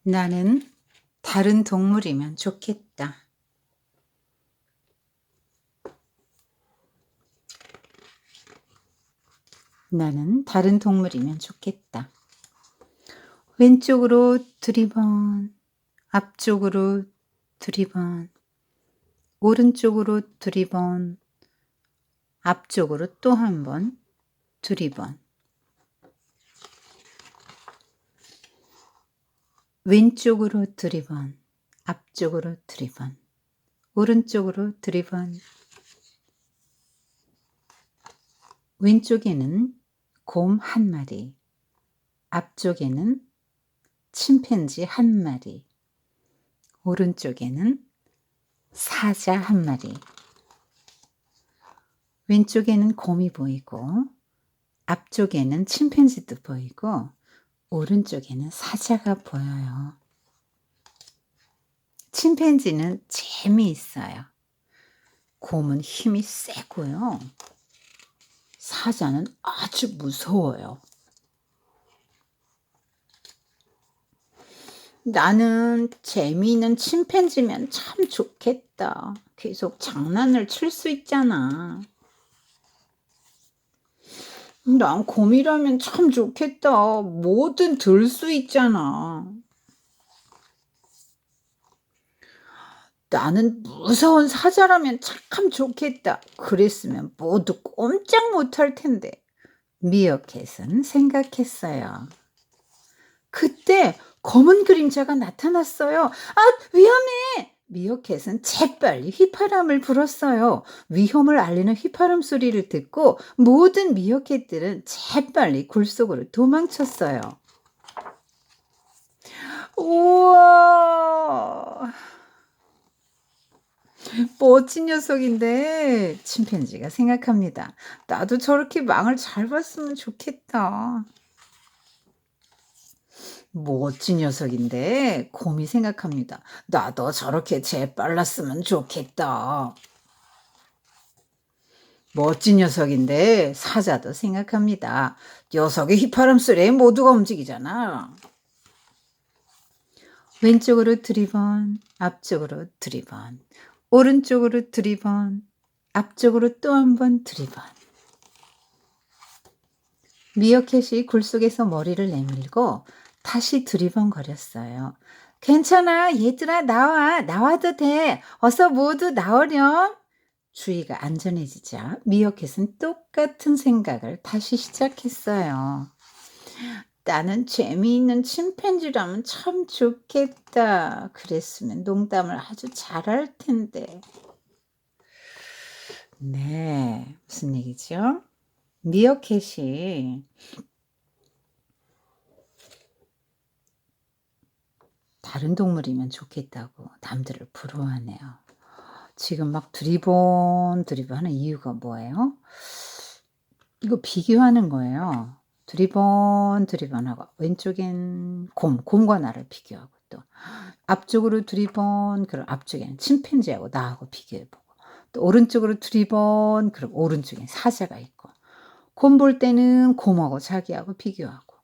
나는 다른 동물이면 좋겠다. 나는 다른 동물이면 좋겠다. 왼쪽으로 두리번, 앞쪽으로 두리번, 오른쪽으로 두리번, 앞쪽으로 또 한 번 두리번. 왼쪽으로 두리번, 앞쪽으로 두리번, 오른쪽으로 두리번. 왼쪽에는 곰 한 마리, 앞쪽에는 침팬지 한 마리, 오른쪽에는 사자 한 마리. 왼쪽에는 곰이 보이고 앞쪽에는 침팬지도 보이고 오른쪽에는 사자가 보여요. 침팬지는 재미있어요. 곰은 힘이 세고요. 사자는 아주 무서워요. 나는 재미있는 침팬지면 참 좋겠다. 계속 장난을 칠 수 있잖아. 난 곰이라면 참 좋겠다. 뭐든 들 수 있잖아. 나는 무서운 사자라면 참 좋겠다. 그랬으면 모두 꼼짝 못할 텐데. 미어캣은 생각했어요. 그때 검은 그림자가 나타났어요. 아, 위험해! 미어캣은 재빨리 휘파람을 불었어요. 위험을 알리는 휘파람 소리를 듣고 모든 미어캣들은 재빨리 굴 속으로 도망쳤어요. 우와! 멋진 녀석인데 침팬지가 생각합니다. 나도 저렇게 망을 잘 봤으면 좋겠다. 멋진 녀석인데 곰이 생각합니다. 나도 저렇게 재빨랐으면 좋겠다. 멋진 녀석인데 사자도 생각합니다. 녀석의 휘파람 소리에 모두가 움직이잖아. 왼쪽으로 두리번, 앞쪽으로 두리번, 오른쪽으로 두리번, 앞쪽으로 또 한 번 두리번. 미어캣이 굴 속에서 머리를 내밀고 다시 두리번거렸어요. 괜찮아, 얘들아, 나와도 돼. 어서 모두 나오렴. 주위가 안전해지자 미어캣은 똑같은 생각을 다시 시작했어요. 나는 재미있는 침팬지라면 참 좋겠다. 그랬으면 농담을 아주 잘할 텐데. 네, 무슨 얘기죠? 미어캣이 다른 동물이면 좋겠다고 남들을 부러워하네요. 지금 막 두리번 하는 이유가 뭐예요? 이거 비교하는 거예요. 두리번하고 왼쪽엔 곰과 나를 비교하고 또 앞쪽으로 두리번 그럼 앞쪽에는 침팬지하고 나하고 비교해보고 또 오른쪽으로 두리번 그럼 오른쪽엔 사자가 있고 곰 볼 때는 곰하고 자기하고 비교하고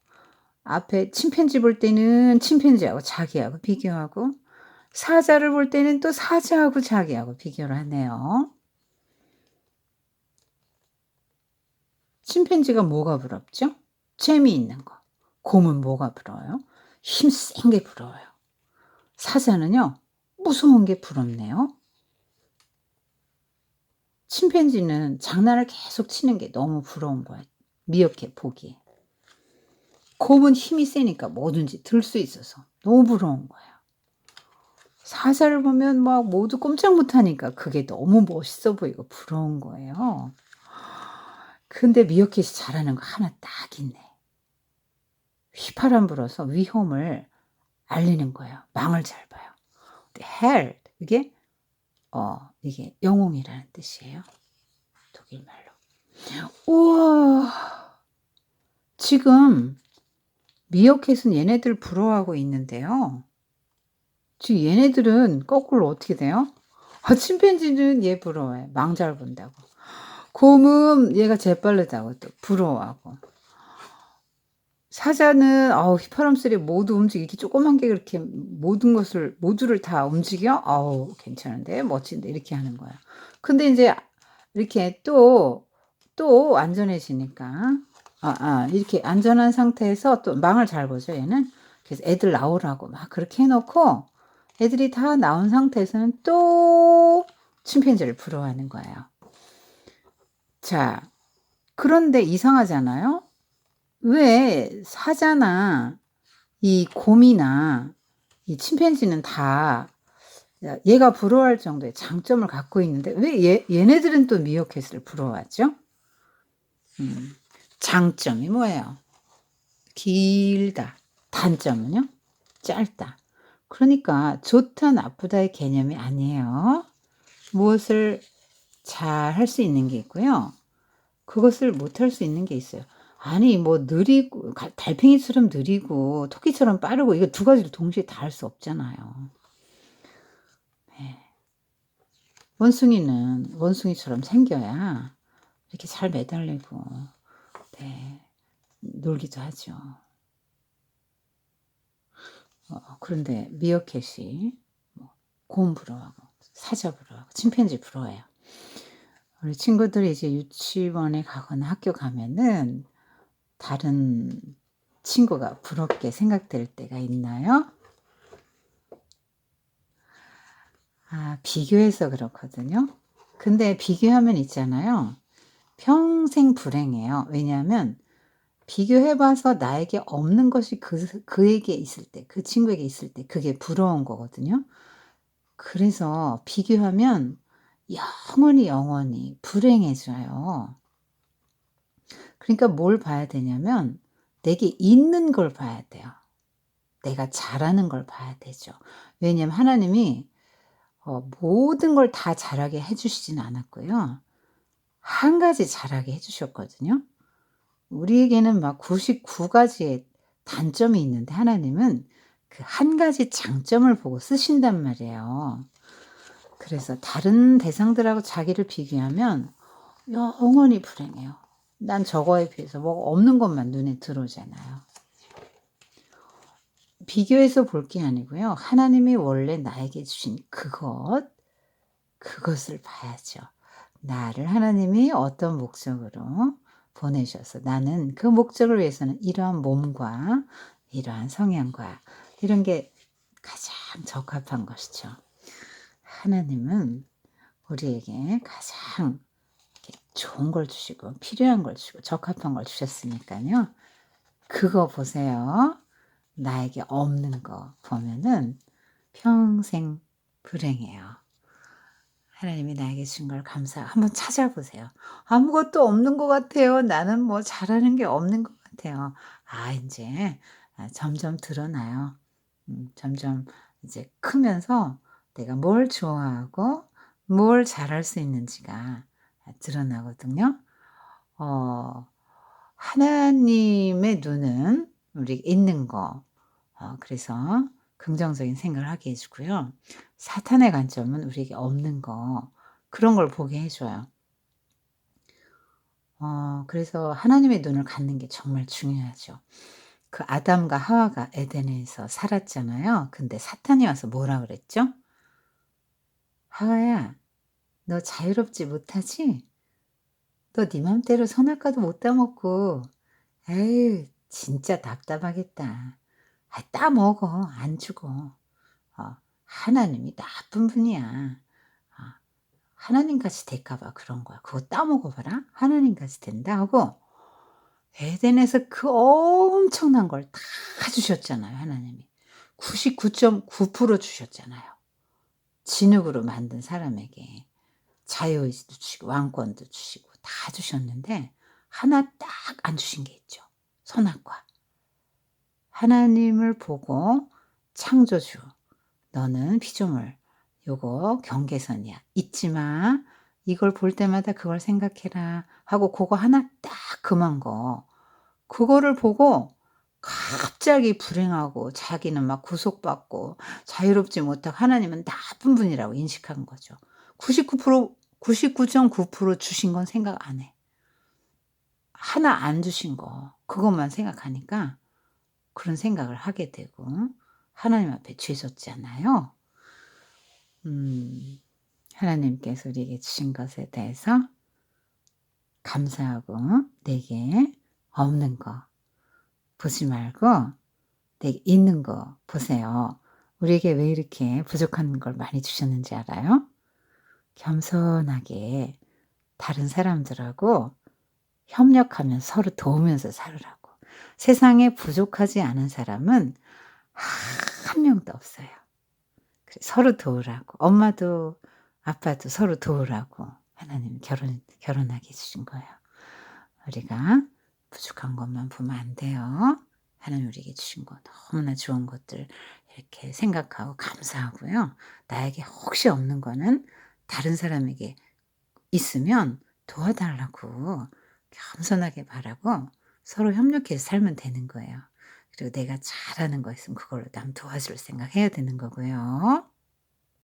앞에 침팬지 볼 때는 침팬지하고 자기하고 비교하고 사자를 볼 때는 또 사자하고 자기하고 비교를 하네요. 침팬지가 뭐가 부럽죠? 재미있는 거. 곰은 뭐가 부러워요? 힘센 게 부러워요. 사자는요, 무서운 게 부럽네요. 침팬지는 장난을 계속 치는 게 너무 부러운 거예요. 미어캣 보기에. 곰은 힘이 세니까 뭐든지 들 수 있어서 너무 부러운 거예요. 사자를 보면 막 모두 꼼짝 못하니까 그게 너무 멋있어 보이고 부러운 거예요. 근데 미어캣이 잘하는 거 하나 딱 있네. 휘파람 불어서 위험을 알리는 거예요. 망을 잘 봐요. held 이게 영웅이라는 뜻이에요. 독일 말로. 우와. 지금 미어캣은 얘네들 부러워하고 있는데요. 지금 얘네들은 거꾸로 어떻게 돼요? 침팬지는 얘 부러워해. 망 잘 본다고. 곰은 얘가 재빠르다고 또 부러워하고. 사자는 휘파람소리에 모두 움직여 이렇게 조그만 게 그렇게 모든 것을 모두를 다 움직여? 괜찮은데 멋진데 이렇게 하는 거야. 근데 인제 이렇게 또 안전해지니까 이렇게 안전한 상태에서 또 망을 잘 보죠 얘는. 그래서 애들 나오라고 막 그렇게 해 놓고 애들이 다 나온 상태에서는 또 침팬지를 부러워하는 거예요. 자, 그런데 이상하잖아요. 왜 사자나 이 곰이나 이 침팬지는 다 얘가 부러워할 정도의 장점을 갖고 있는데 왜 얘네들은 또 미어캣을 부러워하죠? 장점이 뭐예요? 길다. 단점은요? 짧다. 그러니까 좋다 나쁘다의 개념이 아니에요. 무엇을 잘 할 수 있는 게 있고요. 그것을 못할 수 있는 게 있어요. 아니 뭐 느리고 달팽이처럼 느리고 토끼처럼 빠르고 이거 두 가지를 동시에 다 할 수 없잖아요. 네. 원숭이는 원숭이처럼 생겨야 이렇게 잘 매달리고 네 놀기도 하죠. 그런데 미어캣이 뭐 곰 부러워하고 사자 부러워하고 침팬지 부러워해요. 우리 친구들이 이제 유치원에 가거나 학교 가면은 다른 친구가 부럽게 생각될 때가 있나요? 비교해서 그렇거든요. 근데 비교하면 있잖아요. 평생 불행해요. 왜냐하면 비교해 봐서 나에게 없는 것이 그에게 있을 때, 그 친구에게 있을 때 그게 부러운 거거든요. 그래서 비교하면 영원히 불행해져요. 그러니까 뭘 봐야 되냐면 내게 있는 걸 봐야 돼요. 내가 잘하는 걸 봐야 되죠. 왜냐하면 하나님이 모든 걸 다 잘하게 해 주시진 않았고요. 한 가지 잘하게 해 주셨거든요. 우리에게는 막 99 가지의 단점이 있는데 하나님은 그 한 가지 장점을 보고 쓰신단 말이에요. 그래서 다른 대상들하고 자기를 비교하면 영원히 불행해요. 난 저거에 비해서 뭐가 없는 것만 눈에 들어오잖아요. 비교해서 볼 게 아니고요. 하나님이 원래 나에게 주신 그것을 봐야죠. 나를 하나님이 어떤 목적으로 보내셔서 나는 그 목적을 위해서는 이러한 몸과 이러한 성향과 이런 게 가장 적합한 것이죠. 하나님은 우리에게 가장 이렇게 좋은 걸 주시고 필요한 걸 주시고 적합한 걸 주셨으니까요. 그거 보세요. 나에게 없는 거 보면은 평생 불행해요. 하나님이 나에게 준 걸 한번 찾아보세요. 아무것도 없는 것 같아요. 나는 뭐 잘하는 게 없는 것 같아요. 인제 점점 드러나요. 점점 이제 크면서 내가 뭘 좋아하고 뭘 잘할 수 있는지가 드러나거든요. 어 하나님의 눈은 우리 있는 거 그래서 긍정적인 생각을 하게 해 주고요. 사탄의 관점은 우리에게 없는 거 그런 걸 보게 해 줘요. 그래서 하나님의 눈을 갖는 게 정말 중요하죠. 그 아담과 하와가 에덴에서 살았잖아요. 근데 사탄이 와서 뭐라 그랬죠? "하와야 너 자유롭지 못하지? 너 네 맘대로 선악과도 못 따먹고 에휴 진짜 답답하겠다. 따 먹어. 안 죽어." 하나님이 나쁜 분이야. 하나님같이 될까 봐 그런 거야. "그거 따 먹어 봐라. 하나님같이 된다." 하고 에덴에서 그 엄청난 걸 다 주셨잖아요 하나님이. 99.9% 주셨잖아요. 진흙으로 만든 사람에게 자유의지도 주시고 왕권도 주시고 다 주셨는데 하나 딱 안 주신 게 있죠. 선악과. 하나님을 보고 창조주 너는 피조물 요거 경계선이야. 잊지 마. 이걸 볼 때마다 그걸 생각해라 하고 그거 하나 딱 금한 거. 그거를 보고 갑자기 불행하고 자기는 막 구속받고 자유롭지 못하고 하나님은 나쁜 분이라고 인식한 거죠. 99% 99.9% 주신 건 생각 안 해. 하나 안 주신 거 그것만 생각하니까 그런 생각을 하게 되고 하나님 앞에 죄졌잖아요. 음. 하나님께서 우리에게 주신 것에 대해서 감사하고 내게 없는 거 보지 말고 내게 있는 거 보세요. 우리에게 왜 이렇게 부족한 걸 많이 주셨는지 알아요? 겸손하게 다른 사람들하고 협력하면서 서로 도우면서 살으라고. 세상에 부족하지 않은 사람은 한 명도 없어요. 그래 서로 도우라고. 엄마도 아빠도 서로 도우라고 하나님이 결혼하게 해 주신 거예요. 우리가 부족한 것만 보면 안 돼요. 하나님 우리에게 주신 거 너무나 좋은 것들 이렇게 생각하고 감사하고요. 나에게 혹시 없는 거는 다른 사람에게 있으면 도와달라고 겸손하게 바라고 서로 협력해서 살면 되는 거예요. 그리고 내가 잘하는 거 있으면 그걸로 남 도와줄 생각해야 되는 거고요.